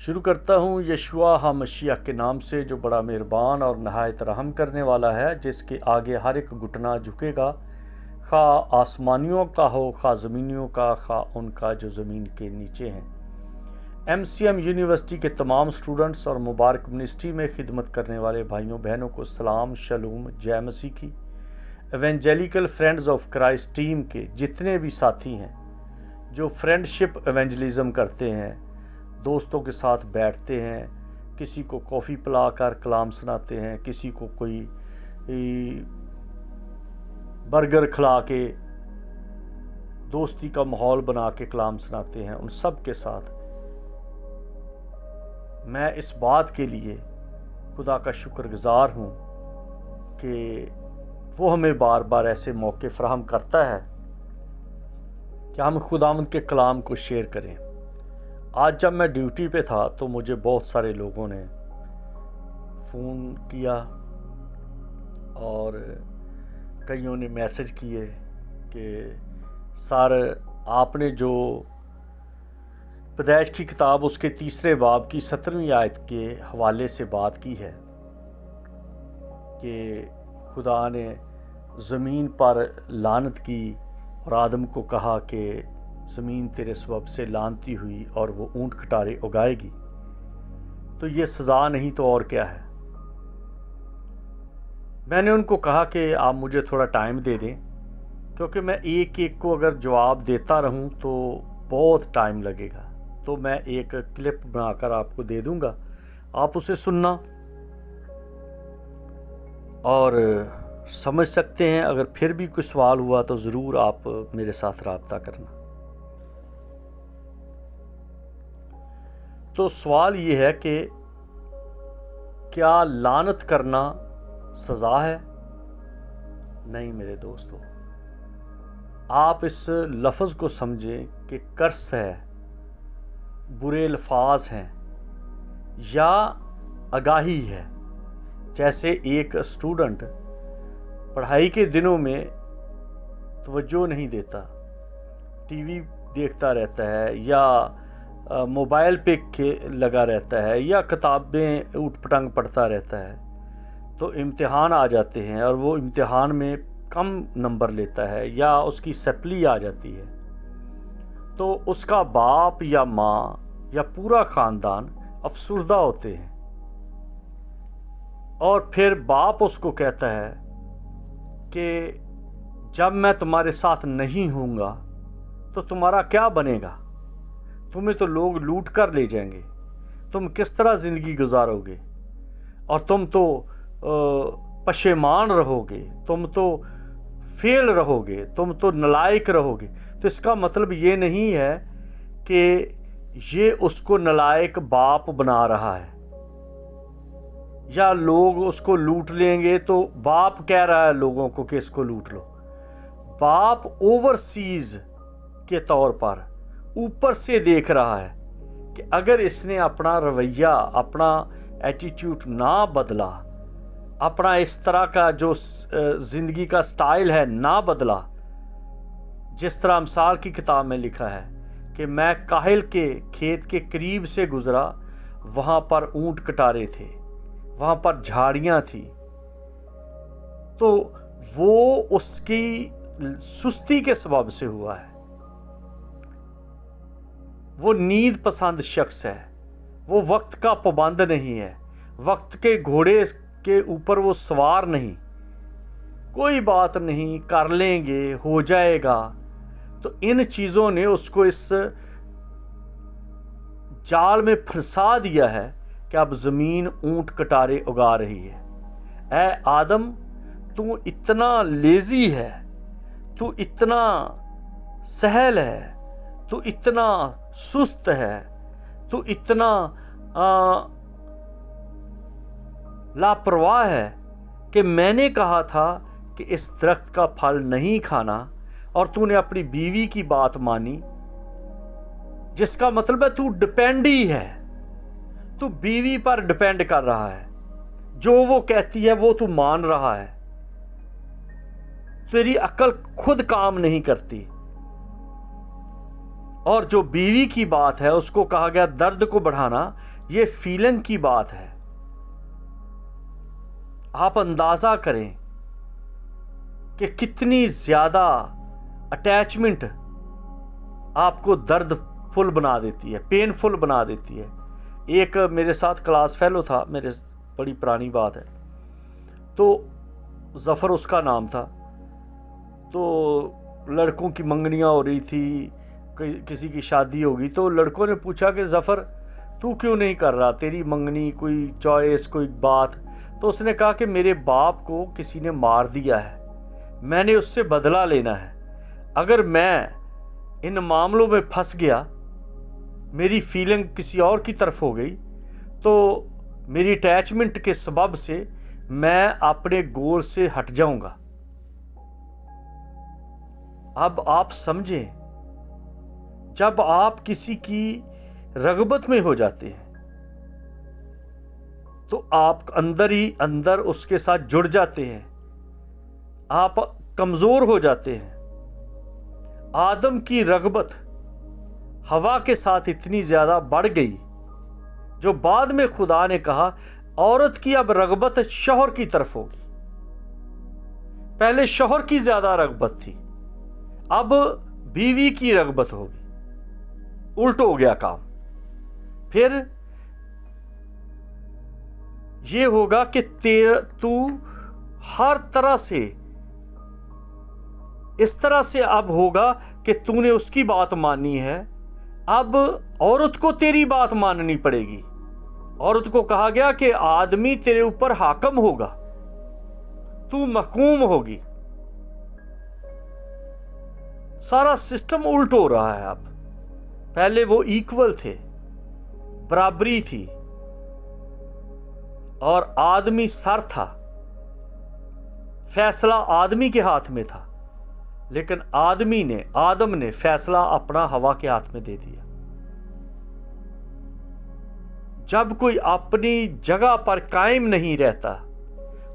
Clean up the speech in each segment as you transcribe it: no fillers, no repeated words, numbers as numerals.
شروع کرتا ہوں یشوع ہامشیہ کے نام سے جو بڑا مہربان اور نہایت رحم کرنے والا ہے، جس کے آگے ہر ایک گھٹنا جھکے گا، خواہ آسمانیوں کا ہو خواہ زمینیوں کا، خواہ ان کا جو زمین کے نیچے ہیں۔ MCM یونیورسٹی کے تمام سٹوڈنٹس اور مبارک منسٹری میں خدمت کرنے والے بھائیوں بہنوں کو سلام، شلوم، جے مسیح کی۔ ایونجیلیکل فرینڈز آف کرائسٹ ٹیم کے جتنے بھی ساتھی ہیں جو فرینڈشپ ایونجلزم کرتے ہیں، دوستوں کے ساتھ بیٹھتے ہیں، کسی کو کافی پلا کر کلام سناتے ہیں، کسی کو کوئی برگر کھلا کے دوستی کا ماحول بنا کے کلام سناتے ہیں، ان سب کے ساتھ میں اس بات کے لیے خدا کا شکر گزار ہوں کہ وہ ہمیں بار بار ایسے موقع فراہم کرتا ہے کہ ہم خداوند کے کلام کو شیئر کریں۔ آج جب میں ڈیوٹی پہ تھا تو مجھے بہت سارے لوگوں نے فون کیا اور کئیوں نے میسج کیے کہ سر آپ نے جو پیدائش کی کتاب اس کے 3 باب کی 17ویں آیت کے حوالے سے بات کی ہے کہ خدا نے زمین پر لعنت کی اور آدم کو کہا کہ زمین تیرے سبب سے لعنتی ہوئی اور وہ اونٹ کٹارے اگائے گی، تو یہ سزا نہیں تو اور کیا ہے۔ میں نے ان کو کہا کہ آپ مجھے تھوڑا ٹائم دے دیں، کیونکہ میں ایک ایک کو اگر جواب دیتا رہوں تو بہت ٹائم لگے گا، تو میں ایک کلپ بنا کر آپ کو دے دوں گا، آپ اسے سننا اور سمجھ سکتے ہیں۔ اگر پھر بھی کوئی سوال ہوا تو ضرور آپ میرے ساتھ رابطہ کرنا۔ تو سوال یہ ہے کہ کیا لعنت کرنا سزا ہے؟ نہیں میرے دوستو، آپ اس لفظ کو سمجھیں کہ کرس ہے، برے الفاظ ہیں یا آگاہی ہے۔ جیسے ایک اسٹوڈنٹ پڑھائی کے دنوں میں توجہ نہیں دیتا، ٹی وی دیکھتا رہتا ہے یا موبائل پہ لگا رہتا ہے یا کتابیں اوٹ پٹنگ پڑھتا رہتا ہے، تو امتحان آ جاتے ہیں اور وہ امتحان میں کم نمبر لیتا ہے یا اس کی سپلی آ جاتی ہے، تو اس کا باپ یا ماں یا پورا خاندان افسردہ ہوتے ہیں، اور پھر باپ اس کو کہتا ہے کہ جب میں تمہارے ساتھ نہیں ہوں گا تو تمہارا کیا بنے گا، تمہیں تو لوگ لوٹ کر لے جائیں گے، تم کس طرح زندگی گزارو گے، اور تم تو پشیمان رہو گے، تم تو فیل رہو گے، تم تو نالائق رہو گے۔ تو اس کا مطلب یہ نہیں ہے کہ یہ اس کو نالائق باپ بنا رہا ہے یا لوگ اس کو لوٹ لیں گے تو باپ کہہ رہا ہے لوگوں کو کہ اس کو لوٹ لو۔ باپ اوورسیز کے طور پر اوپر سے دیکھ رہا ہے کہ اگر اس نے اپنا رویہ، اپنا ایٹیٹیوڈ نہ بدلا، اپنا اس طرح کا جو زندگی کا سٹائل ہے نہ بدلا، جس طرح امثال کی کتاب میں لکھا ہے کہ میں کاہل کے کھیت کے قریب سے گزرا، وہاں پر اونٹ کٹارے تھے، وہاں پر جھاڑیاں تھیں، تو وہ اس کی سستی کے سبب سے ہوا ہے۔ وہ نیند پسند شخص ہے، وہ وقت کا پابند نہیں ہے، وقت کے گھوڑے کے اوپر وہ سوار نہیں، کوئی بات نہیں، کر لیں گے، ہو جائے گا۔ تو ان چیزوں نے اس کو اس جال میں پھنسا دیا ہے کہ اب زمین اونٹ کٹارے اگا رہی ہے۔ اے آدم، تو اتنا لیزی ہے، تو اتنا سہل ہے، تو اتنا سست ہے، تو اتنا لاپرواہ ہے کہ میں نے کہا تھا کہ اس درخت کا پھل نہیں کھانا اور تو نے اپنی بیوی کی بات مانی، جس کا مطلب ہے تو ڈپینڈی ہے، تو بیوی پر ڈپینڈ کر رہا ہے، جو وہ کہتی ہے وہ تو مان رہا ہے، تیری عقل خود کام نہیں کرتی، اور جو بیوی کی بات ہے اس کو کہا گیا درد کو بڑھانا، یہ فیلنگ کی بات ہے۔ آپ اندازہ کریں کہ کتنی زیادہ اٹیچمنٹ آپ کو درد فل بنا دیتی ہے، پین فل بنا دیتی ہے۔ ایک میرے ساتھ کلاس فیلو تھا، میرے بڑی پرانی بات ہے، تو ظفر اس کا نام تھا۔ تو لڑکوں کی منگنیاں ہو رہی تھی، کسی کی شادی ہوگی، تو لڑکوں نے پوچھا کہ ظفر تو کیوں نہیں کر رہا، تیری منگنی کوئی چوائس کوئی بات؟ تو اس نے کہا کہ میرے باپ کو کسی نے مار دیا ہے، میں نے اس سے بدلہ لینا ہے۔ اگر میں ان معاملوں میں پھنس گیا، میری فیلنگ کسی اور کی طرف ہو گئی، تو میری اٹیچمنٹ کے سبب سے میں اپنے گول سے ہٹ جاؤں گا۔ اب آپ سمجھیں، جب آپ کسی کی رغبت میں ہو جاتے ہیں تو آپ اندر ہی اندر اس کے ساتھ جڑ جاتے ہیں، آپ کمزور ہو جاتے ہیں۔ آدم کی رغبت ہوا کے ساتھ اتنی زیادہ بڑھ گئی، جو بعد میں خدا نے کہا عورت کی اب رغبت شوہر کی طرف ہوگی۔ پہلے شوہر کی زیادہ رغبت تھی، اب بیوی کی رغبت ہوگی۔ الٹ ہو گیا کام۔ پھر یہ ہوگا کہ تو ہر طرح سے اس طرح سے اب ہوگا کہ تو نے اس کی بات مانی ہے، اب عورت کو تیری بات ماننی پڑے گی۔ عورت کو کہا گیا کہ آدمی تیرے اوپر حاکم ہوگا، تو محکوم ہوگی۔ سارا سسٹم الٹ ہو رہا ہے اب۔ پہلے وہ ایکول تھے، برابری تھی، اور آدمی سر تھا، فیصلہ آدمی کے ہاتھ میں تھا، لیکن آدم نے فیصلہ اپنا ہوا کے ہاتھ میں دے دیا۔ جب کوئی اپنی جگہ پر قائم نہیں رہتا،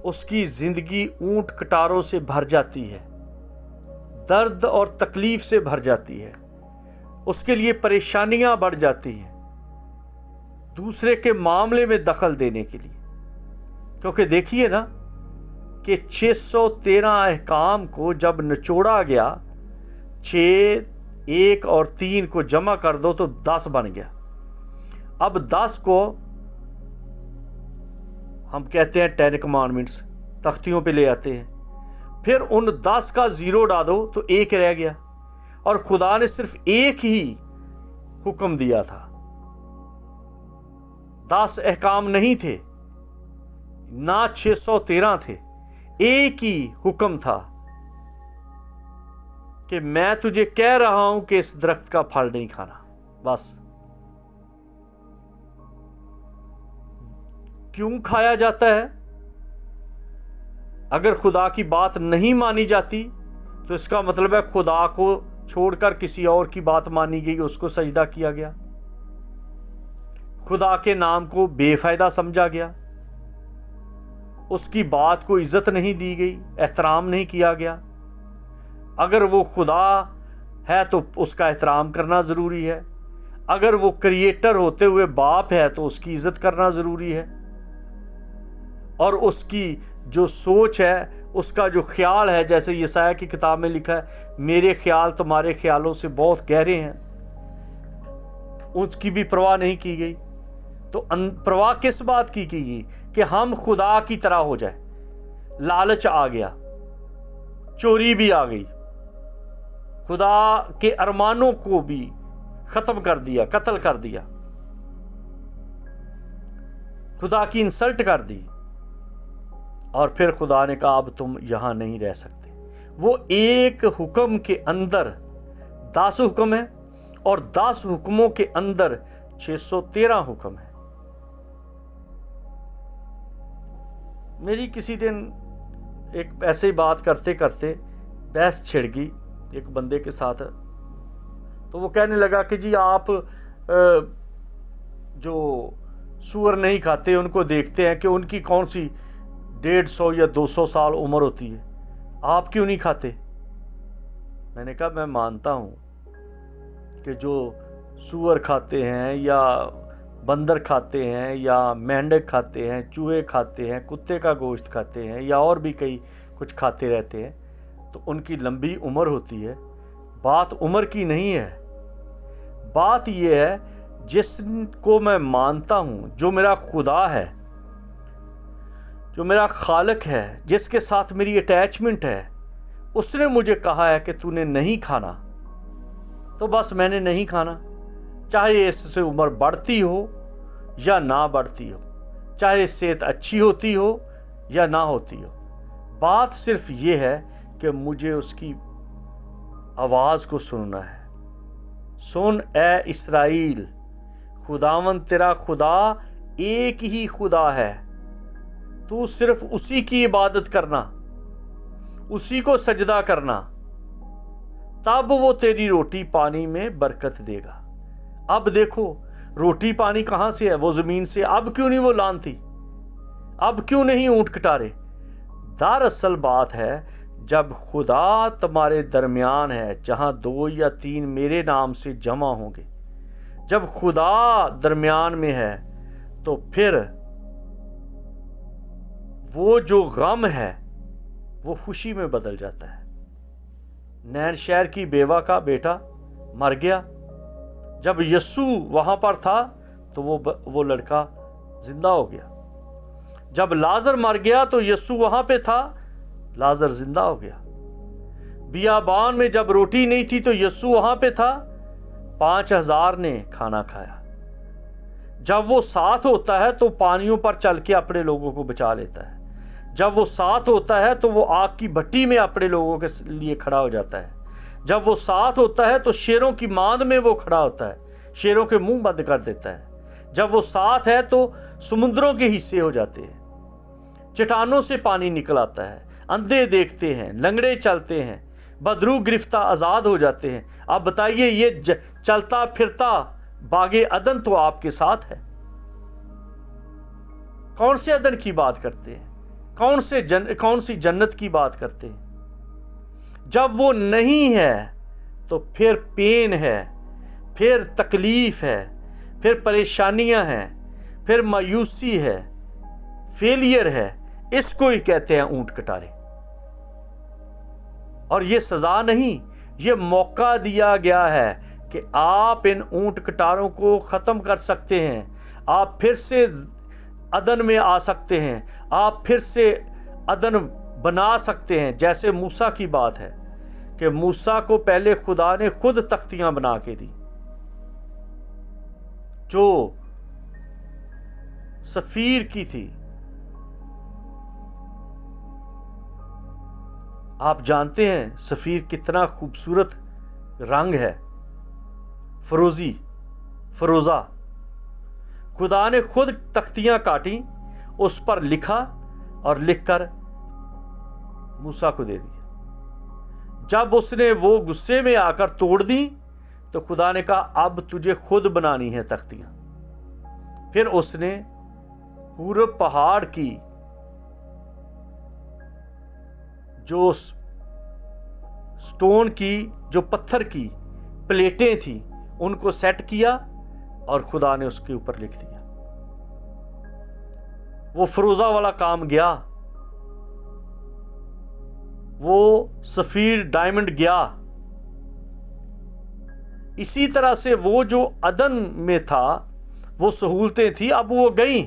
اس کی زندگی اونٹ کٹاروں سے بھر جاتی ہے، درد اور تکلیف سے بھر جاتی ہے، اس کے لیے پریشانیاں بڑھ جاتی ہیں دوسرے کے معاملے میں دخل دینے کے لیے۔ کیونکہ دیکھیے نا کہ 613 احکام کو جب نچوڑا گیا، 6 1 اور 3 کو جمع کر دو تو 10 بن گیا۔ اب 10 کو ہم کہتے ہیں 10 کمانڈمنٹس، تختیوں پہ لے آتے ہیں، پھر ان 10 کا 0 ڈالو تو 1 رہ گیا، اور خدا نے صرف ایک ہی حکم دیا تھا، 10 احکام نہیں تھے، نہ 613 تھے، ایک ہی حکم تھا کہ میں تجھے کہہ رہا ہوں کہ اس درخت کا پھل نہیں کھانا۔ بس کیوں کھایا جاتا ہے؟ اگر خدا کی بات نہیں مانی جاتی تو اس کا مطلب ہے خدا کو چھوڑ کر کسی اور کی بات مانی گئی، اس کو سجدہ کیا گیا، خدا کے نام کو بے فائدہ سمجھا گیا، اس کی بات کو عزت نہیں دی گئی، احترام نہیں کیا گیا۔ اگر وہ خدا ہے تو اس کا احترام کرنا ضروری ہے، اگر وہ کریٹر ہوتے ہوئے باپ ہے تو اس کی عزت کرنا ضروری ہے، اور اس کی جو سوچ ہے، اس کا جو خیال ہے، جیسے یسایہ کی کتاب میں لکھا ہے میرے خیال تمہارے خیالوں سے بہت گہرے ہیں، اس کی بھی پرواہ نہیں کی گئی۔ تو پرواہ کس بات کی گئی؟ کہ ہم خدا کی طرح ہو جائے۔ لالچ آ گیا، چوری بھی آ گئی، خدا کے ارمانوں کو بھی ختم کر دیا، قتل کر دیا، خدا کی انسلٹ کر دی، اور پھر خدا نے کہا اب تم یہاں نہیں رہ سکتے۔ وہ ایک حکم کے اندر 10 حکم ہیں، اور 10 حکموں کے اندر 613 حکم ہیں۔ میری کسی دن ایک ایسے ہی بات کرتے کرتے بحث چھڑ گئی ایک بندے کے ساتھ، تو وہ کہنے لگا کہ جی آپ جو سور نہیں کھاتے ان کو دیکھتے ہیں کہ ان کی کون سی 150 یا 200 سال عمر ہوتی ہے، آپ کیوں نہیں کھاتے؟ میں نے کہا میں مانتا ہوں کہ جو سور کھاتے ہیں یا بندر کھاتے ہیں یا مینڈک کھاتے ہیں، چوہے کھاتے ہیں، کتے کا گوشت کھاتے ہیں یا اور بھی کئی کچھ کھاتے رہتے ہیں، تو ان کی لمبی عمر ہوتی ہے۔ بات عمر کی نہیں ہے، بات یہ ہے جس کو میں مانتا ہوں، جو میرا خدا ہے، جو میرا خالق ہے، جس کے ساتھ میری اٹیچمنٹ ہے، اس نے مجھے کہا ہے کہ تو نے نہیں کھانا، تو بس میں نے نہیں کھانا، چاہے اس سے عمر بڑھتی ہو یا نہ بڑھتی ہو، چاہے صحت اچھی ہوتی ہو یا نہ ہوتی ہو۔ بات صرف یہ ہے کہ مجھے اس کی آواز کو سننا ہے۔ سن اے اسرائیل، خداوند تیرا خدا ایک ہی خدا ہے، تو صرف اسی کی عبادت کرنا، اسی کو سجدہ کرنا، تب وہ تیری روٹی پانی میں برکت دے گا۔ اب دیکھو روٹی پانی کہاں سے ہے؟ وہ زمین سے۔ اب کیوں نہیں وہ لان تھی؟ اب کیوں نہیں اونٹ کٹارے؟ دراصل بات ہے، جب خدا تمہارے درمیان ہے، جہاں 2 یا 3 میرے نام سے جمع ہوں گے، جب خدا درمیان میں ہے تو پھر وہ جو غم ہے وہ خوشی میں بدل جاتا ہے۔ نین شہر کی بیوہ کا بیٹا مر گیا، جب یسوع وہاں پر تھا تو وہ لڑکا زندہ ہو گیا۔ جب لازر مر گیا تو یسوع وہاں پہ تھا، لازر زندہ ہو گیا۔ بیابان میں جب روٹی نہیں تھی تو یسوع وہاں پہ تھا، 5000 نے کھانا کھایا۔ جب وہ ساتھ ہوتا ہے تو پانیوں پر چل کے اپنے لوگوں کو بچا لیتا ہے۔ جب وہ ساتھ ہوتا ہے تو وہ آگ کی بھٹی میں اپنے لوگوں کے لیے کھڑا ہو جاتا ہے۔ جب وہ ساتھ ہوتا ہے تو شیروں کی ماند میں وہ کھڑا ہوتا ہے، شیروں کے منہ بند کر دیتا ہے۔ جب وہ ساتھ ہے تو سمندروں کے حصے ہو جاتے ہیں، چٹانوں سے پانی نکل آتا ہے، اندھے دیکھتے ہیں، لنگڑے چلتے ہیں، بدرو گرفتہ آزاد ہو جاتے ہیں۔ اب بتائیے، یہ چلتا پھرتا باغ عدن تو آپ کے ساتھ ہے۔ کون سے عدن کی بات کرتے ہیں؟ کون سی جنت کی بات کرتے ہیں؟ جب وہ نہیں ہے تو پھر پین ہے، پھر تکلیف ہے، پھر پریشانیاں ہیں، پھر مایوسی ہے، فیلئر ہے۔ اس کو ہی کہتے ہیں اونٹ کٹارے۔ اور یہ سزا نہیں، یہ موقع دیا گیا ہے کہ آپ ان اونٹ کٹاروں کو ختم کر سکتے ہیں، آپ پھر سے عدن میں آ سکتے ہیں، آپ پھر سے عدن بنا سکتے ہیں۔ جیسے موسیٰ کی بات ہے کہ موسیٰ کو پہلے خدا نے خود تختیاں بنا کے دی، جو سفیر کی تھی۔ آپ جانتے ہیں سفیر کتنا خوبصورت رنگ ہے، فروزہ۔ خدا نے خود تختیاں کاٹیں، اس پر لکھا اور لکھ کر موسیٰ کو دے دیا۔ جب اس نے وہ غصے میں آ کر توڑ دی تو خدا نے کہا اب تجھے خود بنانی ہے تختیاں۔ پھر اس نے پورے پہاڑ کی جو سٹون کی، جو پتھر کی پلیٹیں تھیں، ان کو سیٹ کیا اور خدا نے اس کے اوپر لکھ دیا۔ وہ فروزہ والا کام گیا، وہ سفیر ڈائمنڈ گیا۔ اسی طرح سے وہ جو عدن میں تھا، وہ سہولتیں تھیں، اب وہ گئیں۔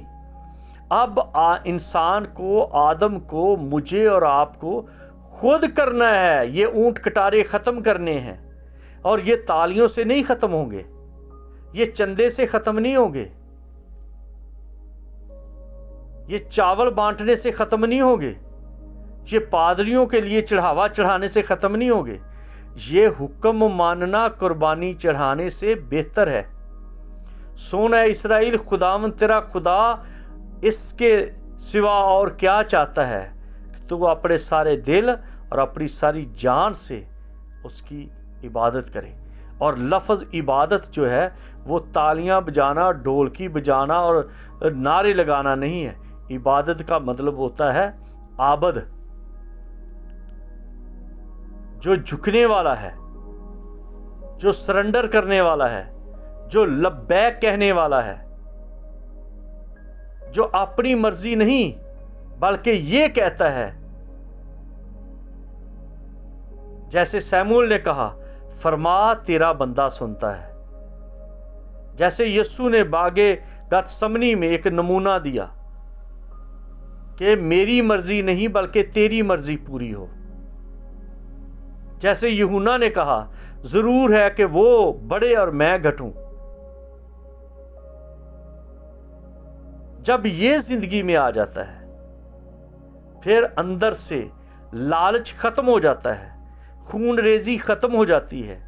اب انسان کو، آدم کو، مجھے اور آپ کو خود کرنا ہے۔ یہ اونٹ کٹارے ختم کرنے ہیں، اور یہ تالیوں سے نہیں ختم ہوں گے، یہ چندے سے ختم نہیں ہوں گے، یہ چاول بانٹنے سے ختم نہیں ہوں گے، یہ پادریوں کے لیے چڑھاوا چڑھانے سے ختم نہیں ہوں گے۔ یہ حکم ماننا قربانی چڑھانے سے بہتر ہے۔ سن اے اسرائیل، خداوند تیرا خدا اس کے سوا اور کیا چاہتا ہے کہ تو اپنے سارے دل اور اپنی ساری جان سے اس کی عبادت کرے۔ اور لفظ عبادت جو ہے وہ تالیاں بجانا، ڈھولکی بجانا اور نعرے لگانا نہیں ہے۔ عبادت کا مطلب ہوتا ہے عابد، جو جھکنے والا ہے، جو سرنڈر کرنے والا ہے، جو لبیک کہنے والا ہے، جو اپنی مرضی نہیں بلکہ یہ کہتا ہے جیسے سیموئیل نے کہا، فرما تیرا بندہ سنتا ہے۔ جیسے یسوع نے باغ گتسمنی میں ایک نمونہ دیا کہ میری مرضی نہیں بلکہ تیری مرضی پوری ہو۔ جیسے یوحنا نے کہا، ضرور ہے کہ وہ بڑھے اور میں گھٹوں۔ جب یہ زندگی میں آ جاتا ہے، پھر اندر سے لالچ ختم ہو جاتا ہے، خون ریزی ختم ہو جاتی ہے،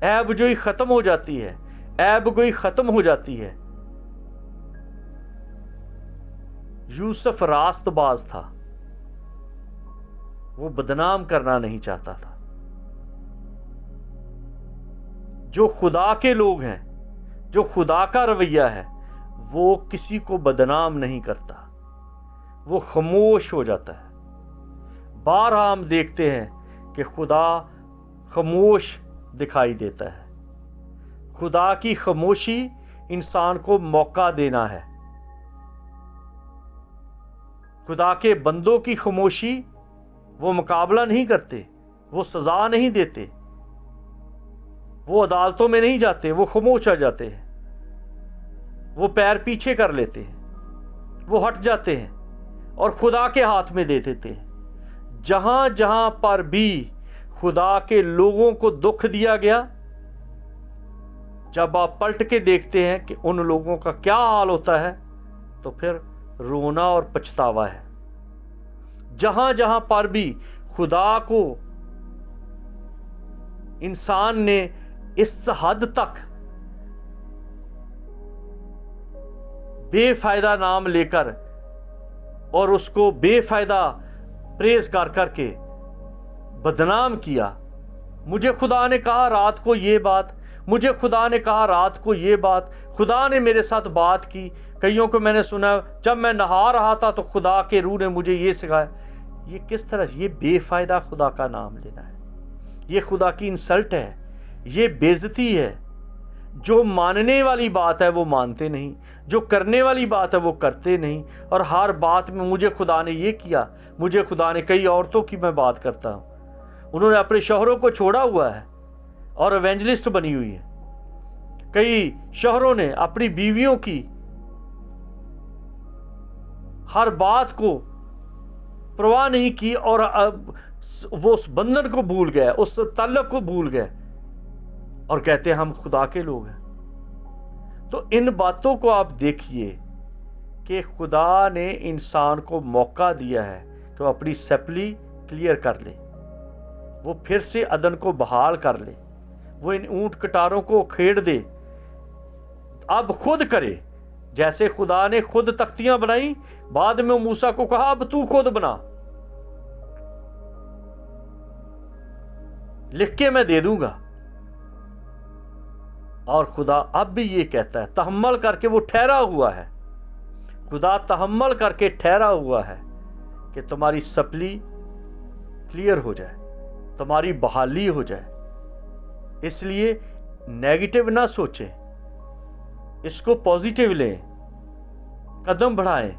عیب جوئی ختم ہو جاتی ہے، عیب گوئی ختم ہو جاتی ہے۔ یوسف راست باز تھا، وہ بدنام کرنا نہیں چاہتا تھا۔ جو خدا کے لوگ ہیں، جو خدا کا رویہ ہے، وہ کسی کو بدنام نہیں کرتا، وہ خاموش ہو جاتا ہے۔ بارہا ہم دیکھتے ہیں کہ خدا خاموش دکھائی دیتا ہے۔ خدا کی خاموشی انسان کو موقع دینا ہے۔ خدا کے بندوں کی خاموشی، وہ مقابلہ نہیں کرتے، وہ سزا نہیں دیتے، وہ عدالتوں میں نہیں جاتے، وہ خاموش آ جاتے ہیں، وہ پیر پیچھے کر لیتے ہیں، وہ ہٹ جاتے ہیں اور خدا کے ہاتھ میں دے دیتے ہیں۔ جہاں جہاں پر بھی خدا کے لوگوں کو دکھ دیا گیا، جب آپ پلٹ کے دیکھتے ہیں کہ ان لوگوں کا کیا حال ہوتا ہے، تو پھر رونا اور پچھتاوا ہے۔ جہاں جہاں پر بھی خدا کو انسان نے اس حد تک بے فائدہ نام لے کر اور اس کو بے فائدہ پریز کر کے بدنام کیا، مجھے خدا نے کہا رات کو یہ بات، مجھے خدا نے کہا رات کو یہ بات، خدا نے میرے ساتھ بات کی، کئیوں کو میں نے سنا، جب میں نہا رہا تھا تو خدا کے روح نے مجھے یہ سکھایا۔ یہ کس طرح؟ یہ بے فائدہ خدا کا نام لینا ہے، یہ خدا کی انسلٹ ہے، یہ بے عزتی ہے۔ جو ماننے والی بات ہے وہ مانتے نہیں، جو کرنے والی بات ہے وہ کرتے نہیں، اور ہر بات میں مجھے خدا نے یہ کیا، مجھے خدا نے، کئی عورتوں کی میں بات کرتا ہوں، انہوں نے اپنے شوہروں کو چھوڑا ہوا ہے اور ایونجلسٹ بنی ہوئی ہے۔ کئی شوہروں نے اپنی بیویوں کی ہر بات کو پرواہ نہیں کی اور وہ اس بندھن کو بھول گئے، اس تعلق کو بھول گئے اور کہتے ہیں ہم خدا کے لوگ ہیں۔ تو ان باتوں کو آپ دیکھیے کہ خدا نے انسان کو موقع دیا ہے کہ وہ اپنی سپلی کلیئر کر لے، وہ پھر سے عدن کو بحال کر لے، وہ ان اونٹ کٹاروں کو کھیڑ دے، اب خود کرے۔ جیسے خدا نے خود تختیاں بنائیں، بعد میں موسیٰ کو کہا اب تو خود بنا، لکھ کے میں دے دوں گا۔ اور خدا اب بھی یہ کہتا ہے، تحمل کر کے وہ ٹھہرا ہوا ہے، خدا تحمل کر کے ٹھہرا ہوا ہے کہ تمہاری سپلی کلیئر ہو جائے، تمہاری بحالی ہو جائے۔ اس لیے نیگیٹو نہ سوچیں، اس کو پازیٹیو لیں، قدم بڑھائیں،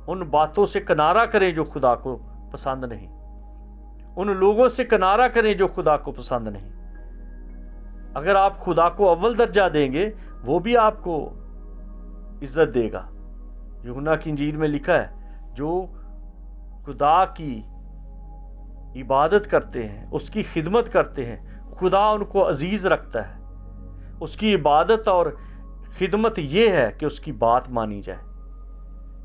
ان باتوں سے کنارہ کریں جو خدا کو پسند نہیں، ان لوگوں سے کنارہ کریں جو خدا کو پسند نہیں۔ اگر آپ خدا کو اول درجہ دیں گے، وہ بھی آپ کو عزت دے گا۔ یوحنا کی انجیل میں لکھا ہے، جو خدا کی عبادت کرتے ہیں، اس کی خدمت کرتے ہیں، خدا ان کو عزیز رکھتا ہے۔ اس کی عبادت اور خدمت یہ ہے کہ اس کی بات مانی جائے۔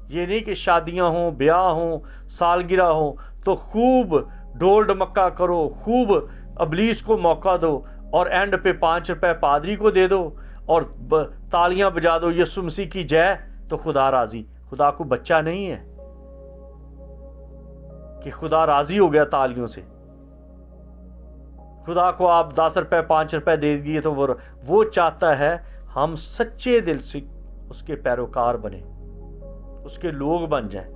یہ نہیں کہ شادیاں ہوں، بیاہ ہوں، سالگرہ ہوں تو خوب ڈول ڈمکا کرو، خوب ابلیس کو موقع دو اور اینڈ پہ 5 روپے پادری کو دے دو اور تالیاں بجا دو یسوع مسیح کی جے، تو خدا راضی۔ خدا کو بچہ نہیں ہے کہ خدا راضی ہو گیا تالیوں سے۔ خدا کو آپ 10 روپے 5 روپے دے دیے تو وہ چاہتا ہے ہم سچے دل سے اس کے پیروکار بنیں، اس کے لوگ بن جائیں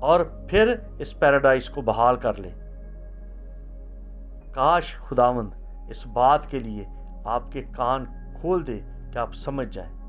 اور پھر اس پیراڈائز کو بحال کر لیں۔ کاش خداوند اس بات کے لیے آپ کے کان کھول دے کہ آپ سمجھ جائیں